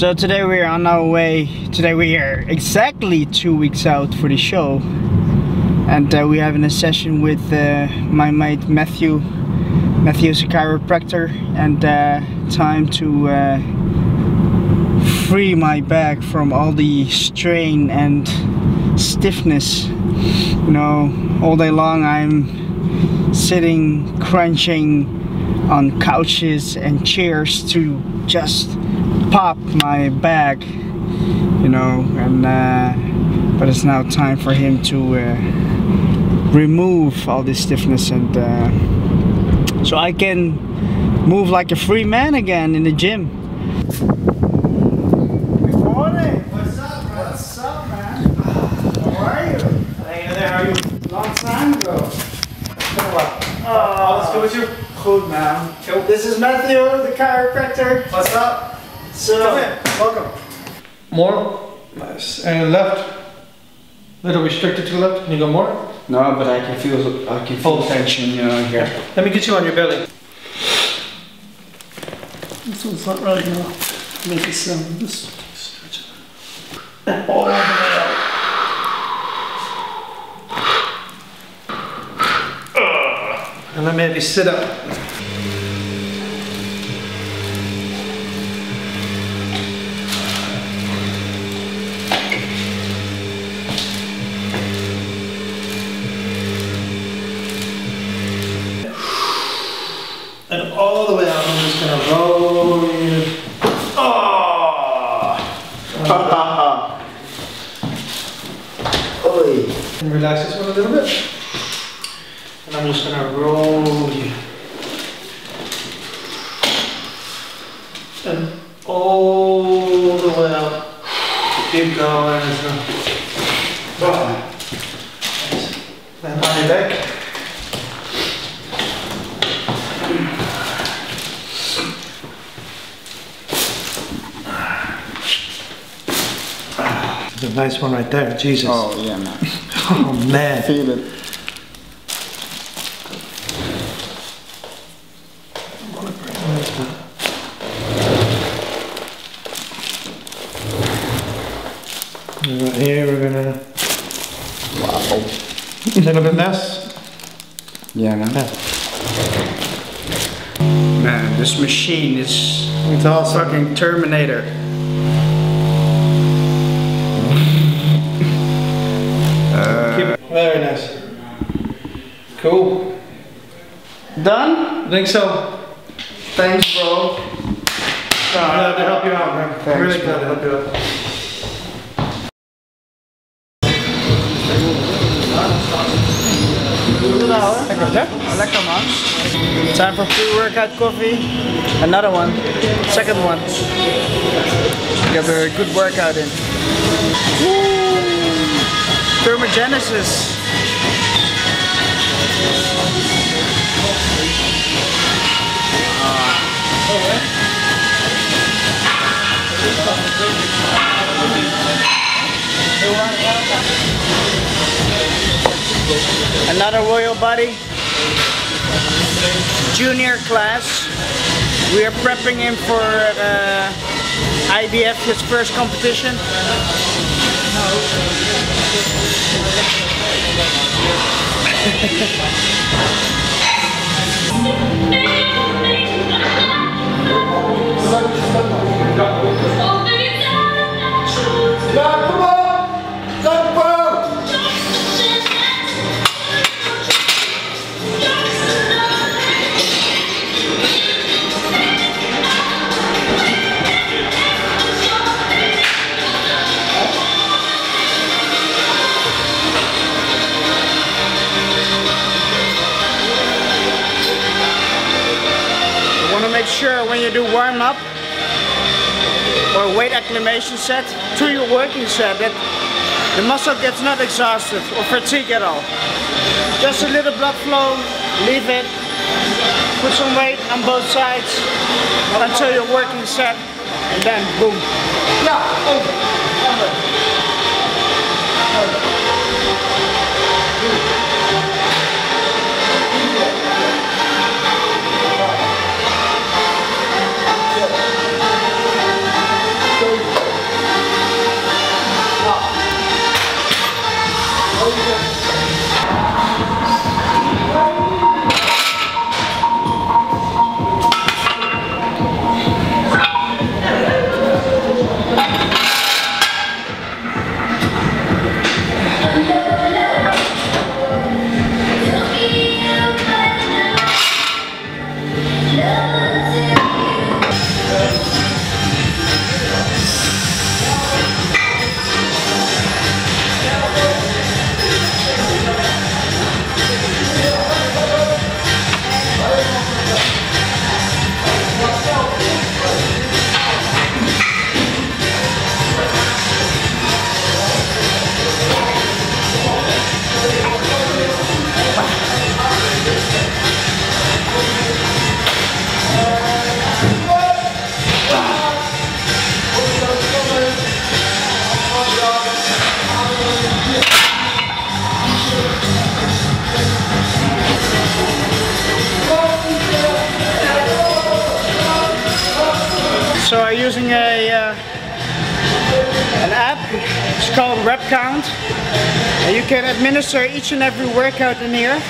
So today we are on our way. Today we are exactly 2 weeks out for the show, and we're having a session with my mate Matthew. Matthew's a chiropractor, and time to free my back from all the strain and stiffness. You know, all day long I'm sitting crunching on couches and chairs to just pop my back, you know, and but it's now time for him to remove all this stiffness, and so I can move like a free man again in the gym. Good morning. What's up, man? What's up, man? How are you? Hey there, how are you? Long time ago. Alles goed with you? Good, man. Cool. This is Matthew, the chiropractor. What's up? So, come in. welcome. More. Nice. And left. Little restricted to the left. Can you go more? No, but I can feel tension, you know, here. Let me get you on your belly. This one's not really gonna make a sound. Just stretch it all the way out. And let me have you sit up. And all the way out, I'm just gonna roll you. Oh! And relax this one a little bit. And I'm just gonna roll you. And all the way out. Keep going. And on your back. A nice one right there, Jesus. Oh yeah, man. Oh man. Feel it. Right here we're gonna. Wow. A little bit less. Yeah, man. Yeah. Man, this machine is It's awesome. fucking Terminator. Keep it. Very nice. Cool. Done? I think so. Thanks, bro. Glad to help you out, man. Thanks, Really glad to help you out. Lekker, man. Time for pre-workout coffee. Another one. Second one. Get a good workout in. Woo! Thermogenesis. Another royal body. Junior class. We are prepping him for IBF, his first competition. Make sure when you do warm-up or weight acclimation set to your working set that the muscle gets not exhausted or fatigued at all. Just a little blood flow, leave it, put some weight on both sides until your working set, and then boom. Yeah, over. It's called rep count. And you can administer each and every workout in here.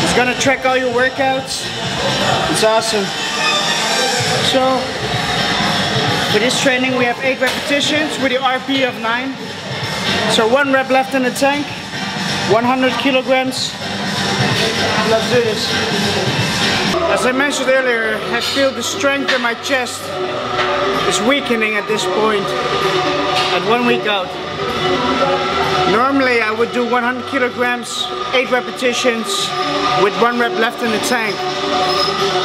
It's gonna track all your workouts. It's awesome. So for this training we have 8 repetitions with the RP of 9. So 1 rep left in the tank, 100 kilograms. Let's do this. As I mentioned earlier, I feel the strength in my chest is weakening at this point, at 1 week out. Normally I would do 100 kilograms, 8 repetitions with 1 rep left in the tank.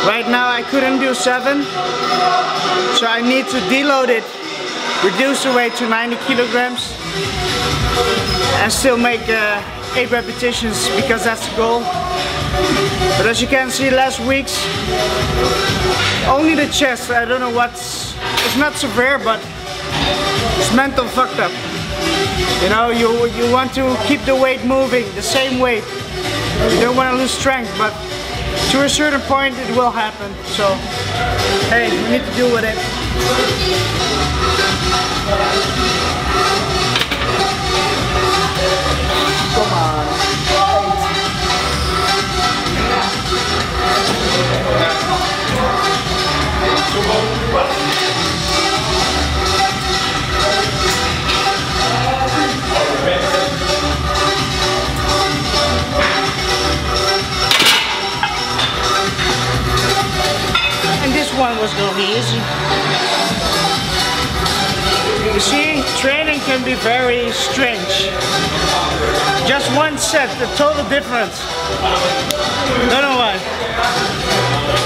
Right now I couldn't do 7, so I need to deload it, reduce the weight to 90 kilograms and still make 8 repetitions because that's the goal. But as you can see, last week's only the chest. I don't know what's, it's not severe, but it's mental fucked up. You know, you want to keep the weight moving, the same weight. You don't want to lose strength, but to a certain point it will happen. So hey, we need to deal with it. Come on. And this one was gonna be easy. You see, training can be very strange. Just one set, the total difference. Don't know why.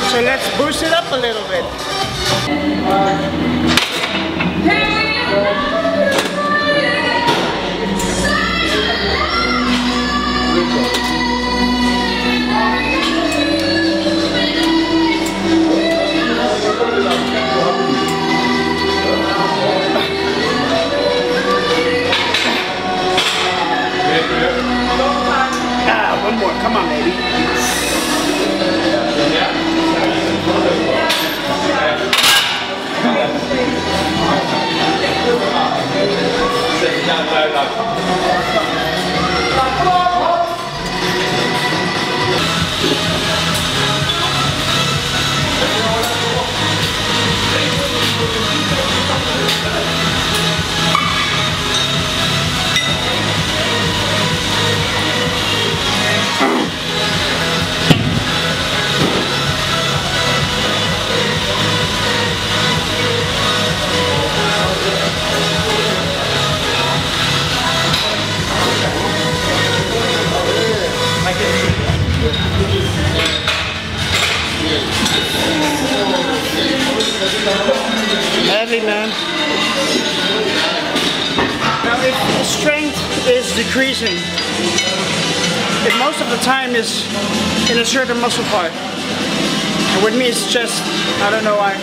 So let's boost it up a little bit. One more, come on baby. Heavy, man. Now if the strength is decreasing, it most of the time is in a certain muscle part. And with me it's just, I don't know why.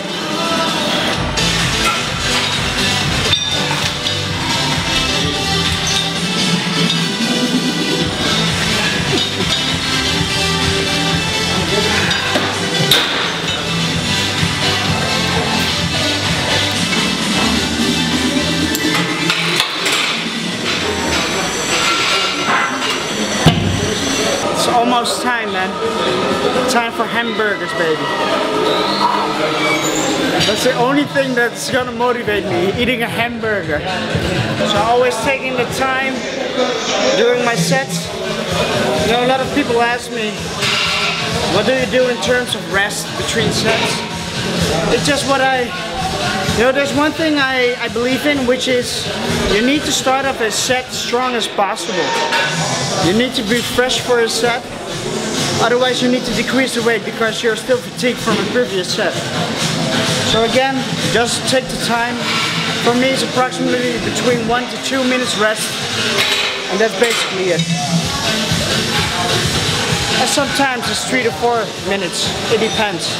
It's almost time, man. Time for hamburgers, baby. That's the only thing that's gonna motivate me, eating a hamburger. So always taking the time during my sets. You know, a lot of people ask me, what do you do in terms of rest between sets? It's just what you know, there's one thing I believe in, which is you need to start off a set strong as possible. You need to be fresh for a set. Otherwise you need to decrease the weight because you're still fatigued from a previous set. So again, just take the time. For me it's approximately between 1 to 2 minutes rest. And that's basically it. And sometimes it's 3 to 4 minutes. It depends.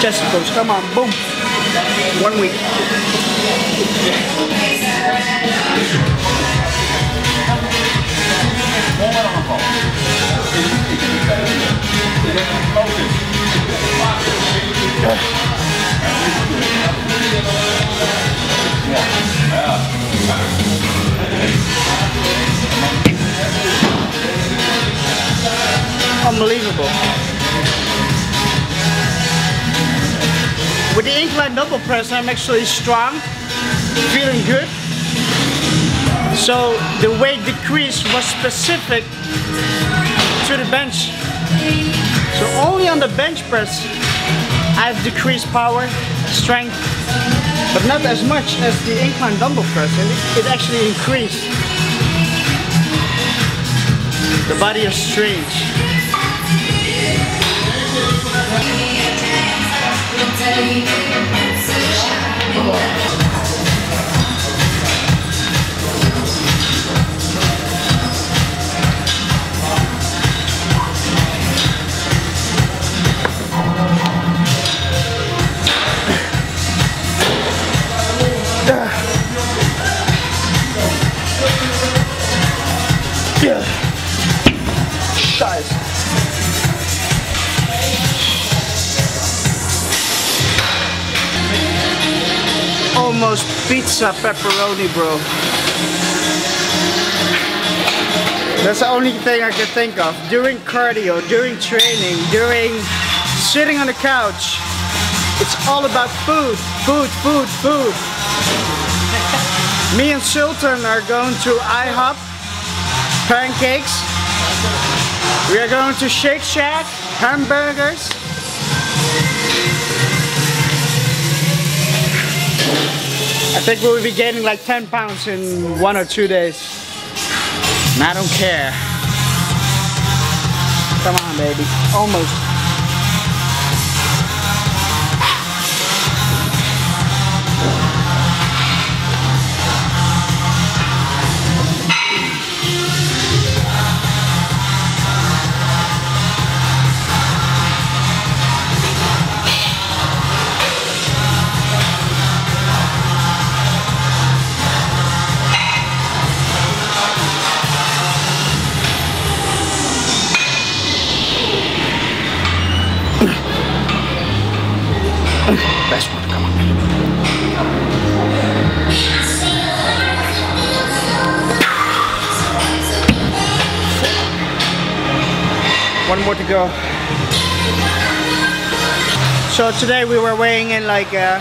Chest pose, come on, boom. 1 week. Unbelievable. With the incline double press, I'm actually strong, feeling good. So the weight decrease was specific to the bench. So only on the bench press, I've decreased power, strength, but not as much as the incline dumbbell press. It actually increased. The body is strange. Scheiße. Almost pizza pepperoni, bro. That's the only thing I can think of. During cardio, during training, during sitting on the couch, it's all about food, food, food, food. Me and Sultan are going to IHOP, pancakes. We are going to Shake Shack, hamburgers. I think we'll be gaining like 10 pounds in 1 or 2 days. And I don't care. Come on, baby. Almost. Best one, come on. One more to go. So today we were weighing in like it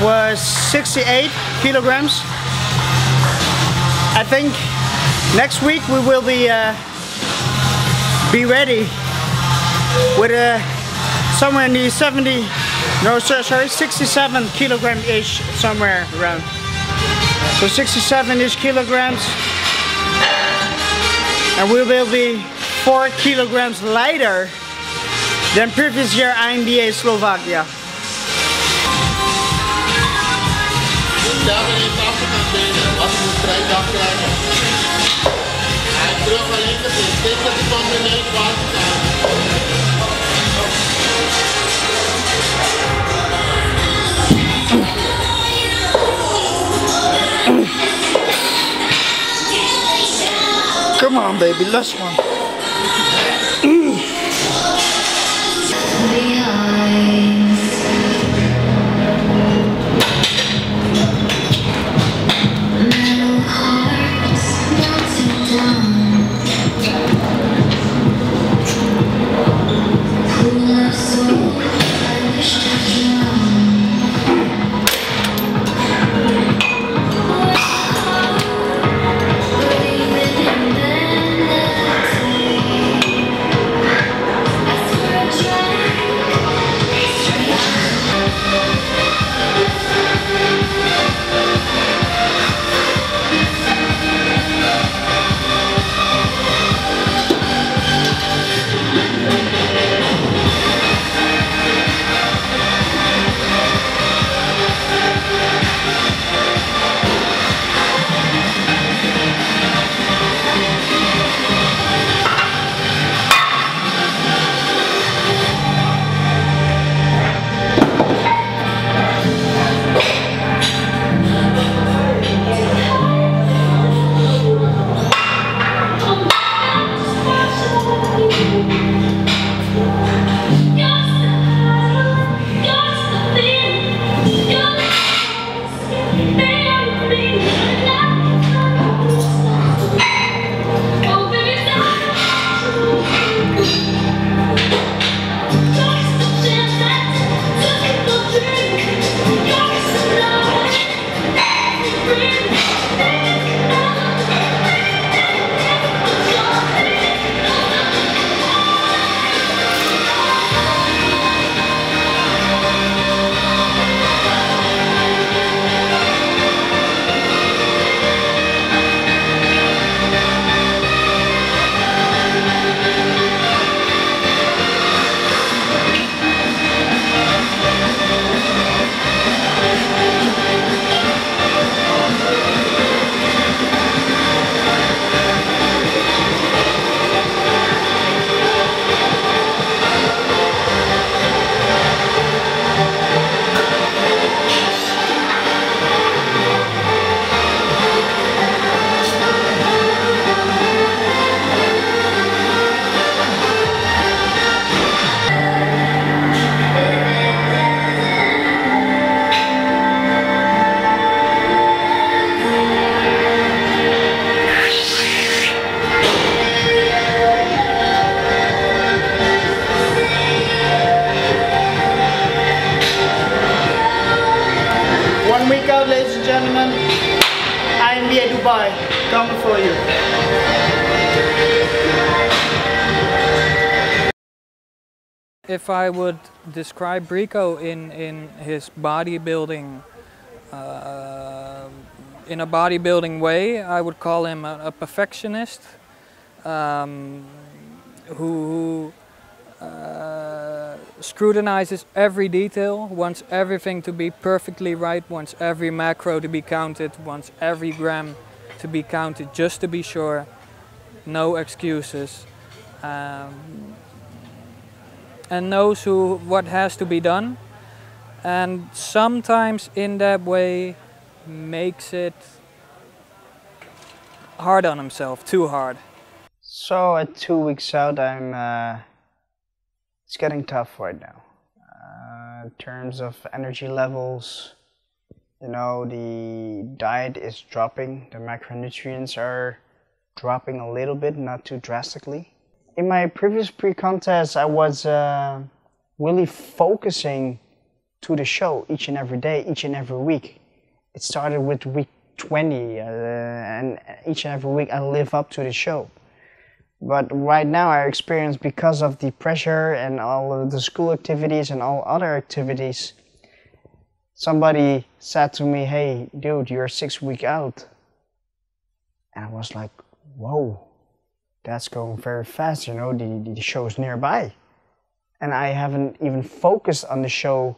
was 68 kilograms. I think next week we will be ready with somewhere in the 67 kilogram-ish, somewhere around. So 67-ish kilograms. And we will be 4 kilograms lighter than previous year INBA Slovakia. Come on, baby, last one. coming for you. If I would describe Rico in his bodybuilding, in a bodybuilding way, I would call him a perfectionist who scrutinizes every detail, wants everything to be perfectly right, wants every macro to be counted, wants every gram to be counted just to be sure, no excuses. And knows what has to be done, and sometimes in that way makes it hard on himself, too hard. So at 2 weeks out, it's getting tough right now. In terms of energy levels, you know, the diet is dropping, the macronutrients are dropping a little bit, not too drastically. In my previous pre-contest, I was really focusing to the show each and every day, each and every week. It started with week 20, and each and every week I live up to the show. But right now I experience, because of the pressure and all of the school activities and all other activities, somebody said to me, "Hey, dude, you're 6 weeks out." And I was like, whoa. That's going very fast, you know, the show is nearby. And I haven't even focused on the show,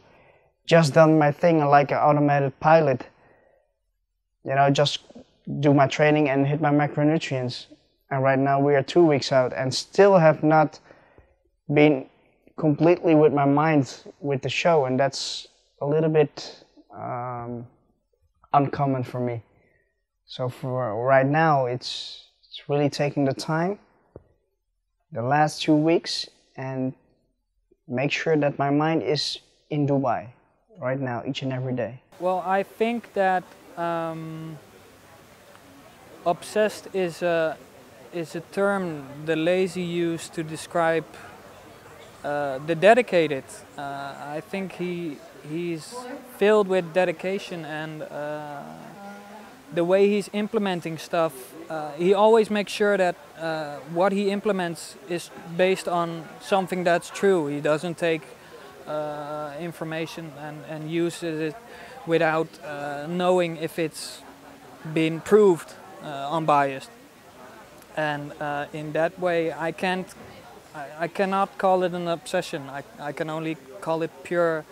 just done my thing like an automated pilot. You know, just do my training and hit my macronutrients. And right now we are 2 weeks out and still have not been completely with my mind with the show. And that's a little bit uncommon for me. So for right now, it's really taking the time, the last 2 weeks, and make sure that my mind is in Dubai right now, each and every day. Well, I think that obsessed is a term the lazy use to describe the dedicated. I think he's filled with dedication, and the way he's implementing stuff, he always makes sure that what he implements is based on something that's true. He doesn't take information and uses it without knowing if it's been proved unbiased. And in that way, I cannot call it an obsession. I can only call it pure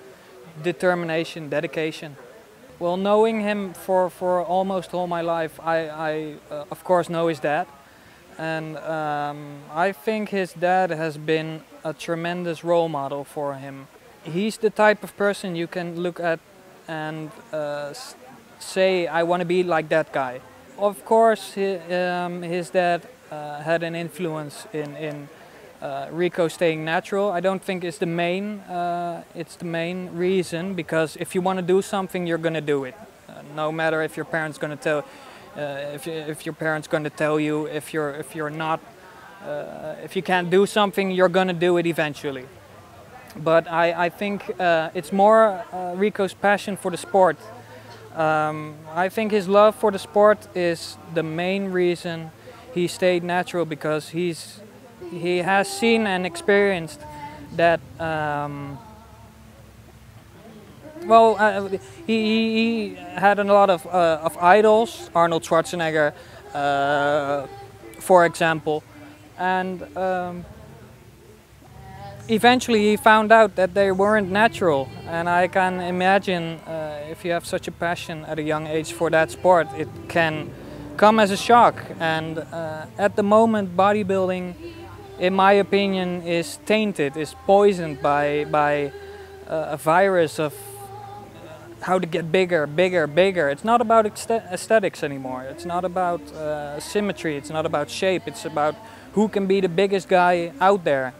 determination, dedication. Well, knowing him for almost all my life, I of course know his dad. And I think his dad has been a tremendous role model for him. He's the type of person you can look at and say, I want to be like that guy. Of course, his dad had an influence in Rico staying natural. I don't think it's the main reason, because if you want to do something, you're going to do it. No matter if your parents going to tell, if your parents going to tell you, if you're not, if you can't do something, you're going to do it eventually. But I think it's more Rico's passion for the sport. I think his love for the sport is the main reason he stayed natural, because he has seen and experienced that. He had a lot of idols, Arnold Schwarzenegger, for example, and eventually he found out that they weren't natural. And I can imagine if you have such a passion at a young age for that sport, it can come as a shock. And at the moment, bodybuilding, in my opinion, is tainted, is poisoned by a virus of how to get bigger, bigger, bigger. It's not about aesthetics anymore. It's not about symmetry. It's not about shape. It's about who can be the biggest guy out there.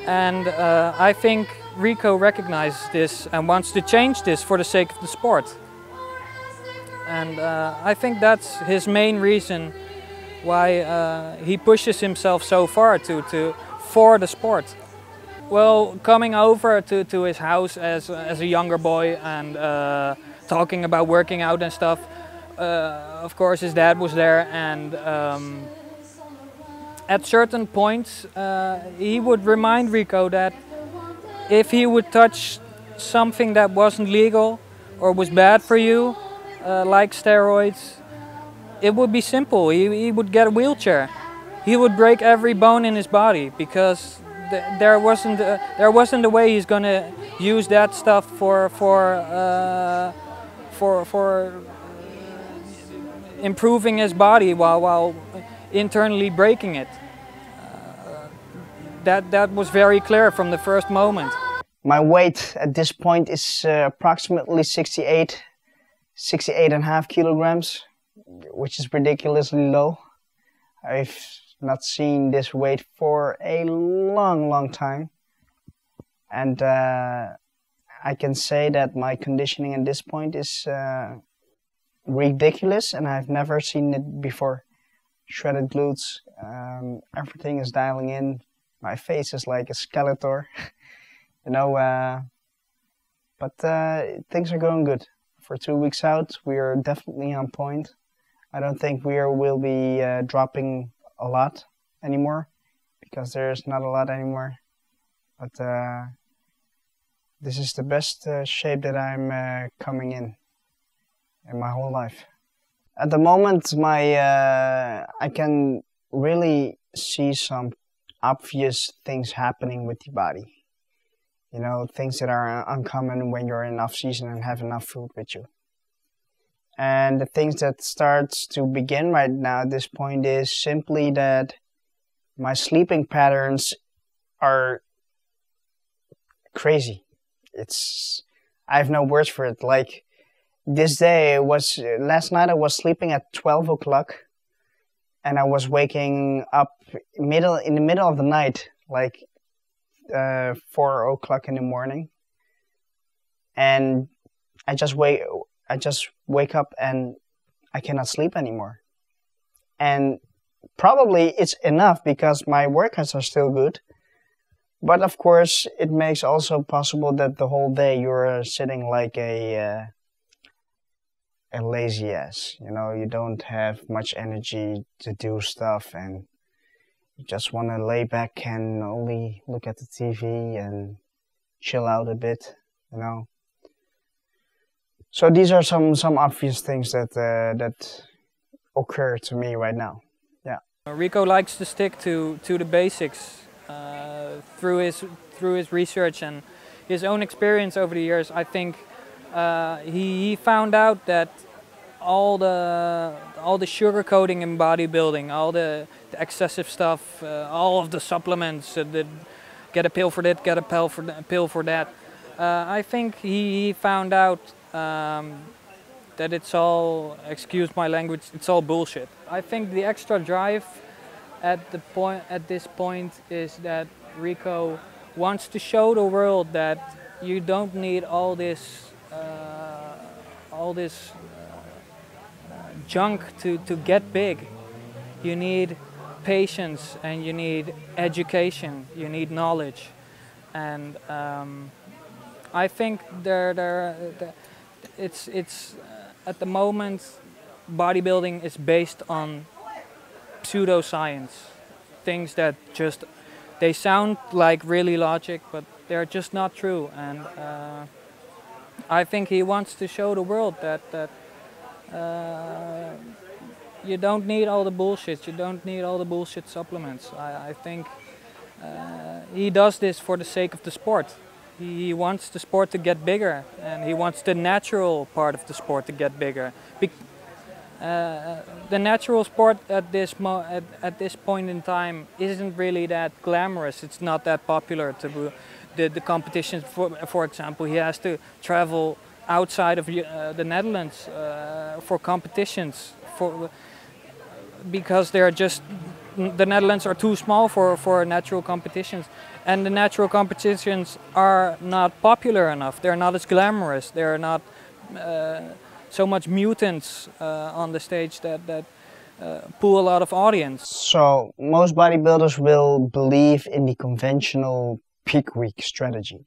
And I think Rico recognizes this and wants to change this for the sake of the sport. And I think that's his main reason why he pushes himself so far for the sport. Well, coming over to his house as a younger boy and talking about working out and stuff, of course, his dad was there, and at certain points, he would remind Rico that if he would touch something that wasn't legal or was bad for you, like steroids, it would be simple. He would get a wheelchair. He would break every bone in his body, because there wasn't a way he's gonna use that stuff for improving his body while internally breaking it. That was very clear from the first moment. My weight at this point is approximately 68.5 kilograms, which is ridiculously low. I've not seen this weight for a long time, and I can say that my conditioning at this point is ridiculous, and I've never seen it before. Shredded glutes, everything is dialing in. My face is like a Skeletor, you know, but things are going good. For 2 weeks out, we are definitely on point. I don't think will be dropping a lot anymore, because there's not a lot anymore. But this is the best shape that I'm coming in my whole life. At the moment, I can really see some obvious things happening with the body. You know, things that are uncommon when you're in off-season and have enough food with you. And the things that starts to begin right now at this point is simply that my sleeping patterns are crazy. I have no words for it. Like last night I was sleeping at 12 o'clock, and I was waking up in the middle of the night, like 4 o'clock in the morning, and I just wake up and I cannot sleep anymore. And probably it's enough because my workouts are still good, but of course it makes also possible that the whole day you're sitting like a lazy ass. You know, you don't have much energy to do stuff, and you just want to lay back and only look at the TV and chill out a bit, you know. So these are some obvious things that occur to me right now. Yeah. Rico likes to stick to the basics through his research and his own experience over the years. I think he found out that all the sugarcoating in bodybuilding, all the excessive stuff, all of the supplements, get a pill for that, get a pill for that. I think he found out that it's all, excuse my language, it's all bullshit. I think the extra drive at this point is that Rico wants to show the world that you don't need all this junk to get big. You need patience, and you need education, you need knowledge, and I think it's at the moment bodybuilding is based on pseudoscience, things that just they sound like really logic, but they're just not true. And I think he wants to show the world that you don't need all the bullshit, you don't need all the bullshit supplements. I think he does this for the sake of the sport. He wants the sport to get bigger, and he wants the natural part of the sport to get bigger. The natural sport at this point in time isn't really that glamorous. It's not that popular. The competitions, for example, he has to travel outside of the Netherlands for competitions, because the Netherlands are too small for natural competitions, and the natural competitions are not popular enough. They're not as glamorous. They're not so much mutants on the stage that pull a lot of audience. So most bodybuilders will believe in the conventional peak week strategy,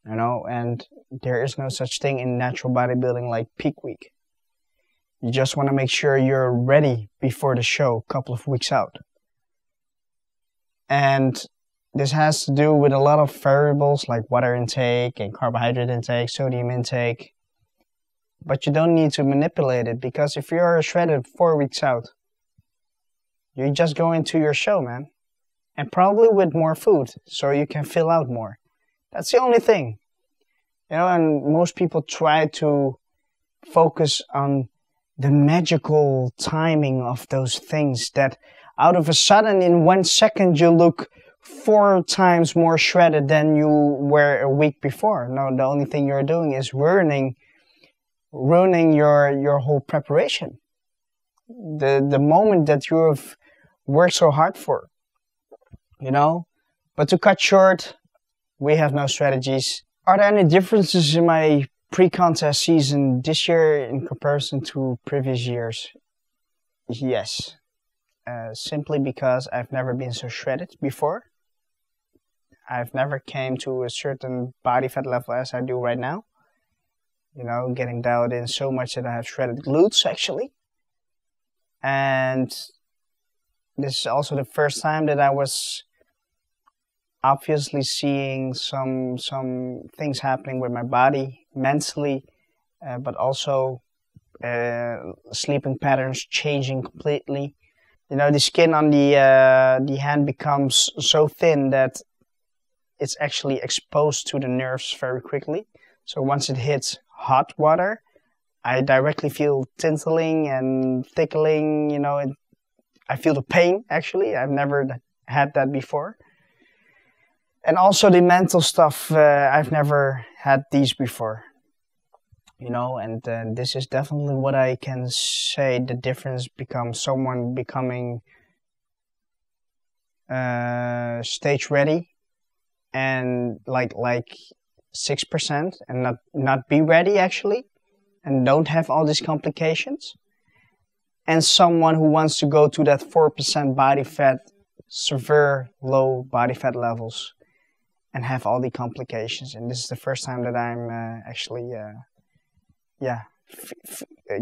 you know, and there is no such thing in natural bodybuilding like peak week. You just want to make sure you're ready before the show, a couple of weeks out. And this has to do with a lot of variables like water intake and carbohydrate intake, sodium intake. But you don't need to manipulate it, because if you're shredded 4 weeks out, you just go into your show, man. And probably with more food, so you can fill out more. That's the only thing. You know, and most people try to focus on the magical timing of those things, that out of a sudden in 1 second you look 4 times more shredded than you were a week before. No, the only thing you're doing is ruining your whole preparation. The moment that you have worked so hard for, you know. But to cut short, we have no strategies. Are there any differences in my pre-contest season this year in comparison to previous years? Yes. Simply because I've never been so shredded before. I've never came to a certain body fat level as I do right now. You know, getting dialed in so much that I have shredded glutes actually. And this is also the first time that I was obviously seeing some things happening with my body mentally, but also sleeping patterns changing completely. You know, the skin on the hand becomes so thin that it's actually exposed to the nerves very quickly. So once it hits hot water, I directly feel tinseling and tickling, you know, I feel the pain actually. I've never had that before. And also the mental stuff, I've never had these before. You know, and this is definitely what I can say the difference becomes someone becoming stage ready and like 6% and not be ready actually and don't have all these complications, and someone who wants to go to that 4% body fat, severe low body fat levels and have all the complications. And this is the first time that I'm actually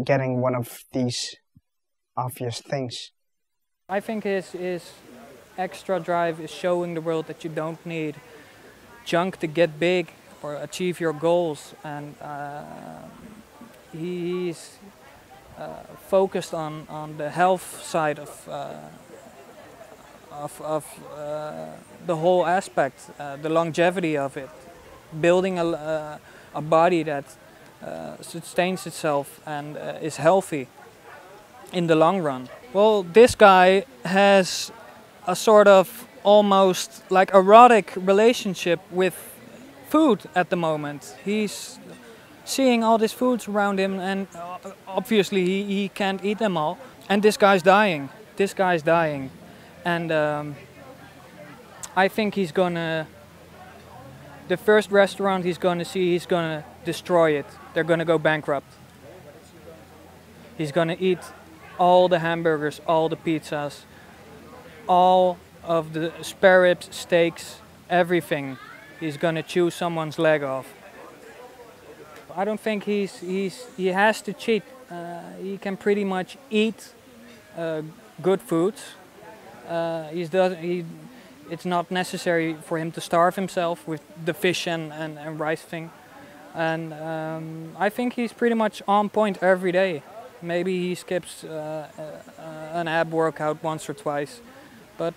getting one of these obvious things. I think his extra drive is showing the world that you don't need junk to get big or achieve your goals, and he's focused on the health side of the whole aspect, the longevity of it, building a body that sustains itself and is healthy in the long run. Well, this guy has a sort of almost like erotic relationship with food at the moment. He's seeing all these foods around him, and obviously he can't eat them all. And this guy's dying. This guy's dying. And I think he's gonna, the first restaurant he's gonna see, he's gonna destroy it. They're gonna go bankrupt. He's gonna eat all the hamburgers, all the pizzas, all of the spare ribs, steaks, everything. He's gonna chew someone's leg off. I don't think he has to cheat. He can pretty much eat good foods. It's not necessary for him to starve himself with the fish and rice thing. And I think he's pretty much on point every day. Maybe he skips an ab workout once or twice, but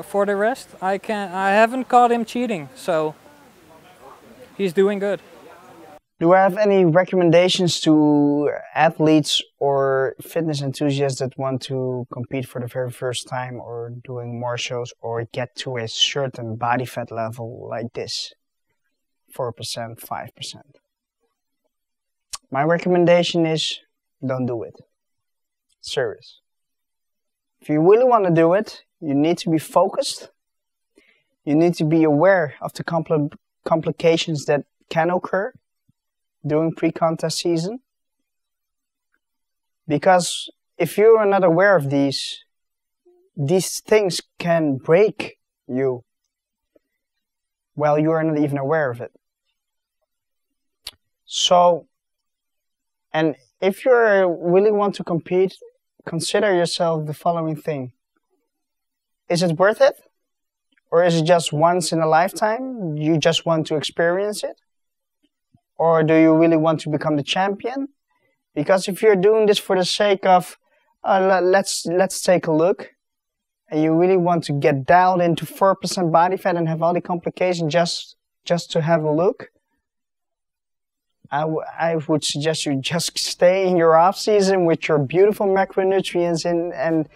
for the rest, I haven't caught him cheating, so he's doing good. Do I have any recommendations to athletes or fitness enthusiasts that want to compete for the very first time, or doing more shows, or get to a certain body fat level like this? 4%, 5%. My recommendation is don't do it. Serious. If you really want to do it, you need to be focused. You need to be aware of the complications that can occur during pre-contest season. Because if you are not aware of these things can break you while you are not even aware of it. So, and if you really want to compete, consider yourself the following thing. Is it worth it? Or is it just once in a lifetime? You just want to experience it? Or do you really want to become the champion? Because if you're doing this for the sake of, let's take a look, and you really want to get dialed into 4% body fat and have all the complications just to have a look, I would suggest you just stay in your off season with your beautiful macronutrients and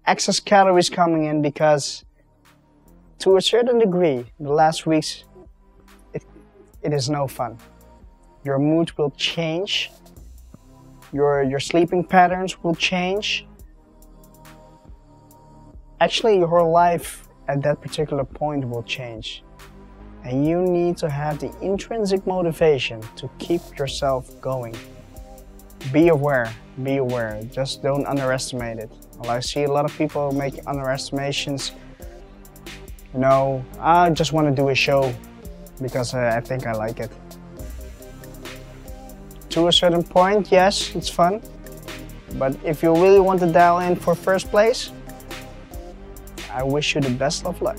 excess calories coming in, because to a certain degree, the last weeks, it is no fun. Your mood will change, your sleeping patterns will change. Actually, your whole life at that particular point will change. And you need to have the intrinsic motivation to keep yourself going. Be aware, just don't underestimate it. Well, I see a lot of people making underestimations. You know, I just want to do a show because I think I like it. To a certain point, yes, it's fun. But if you really want to dial in for first place, I wish you the best of luck.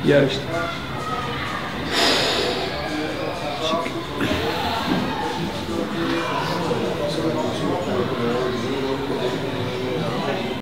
Juist.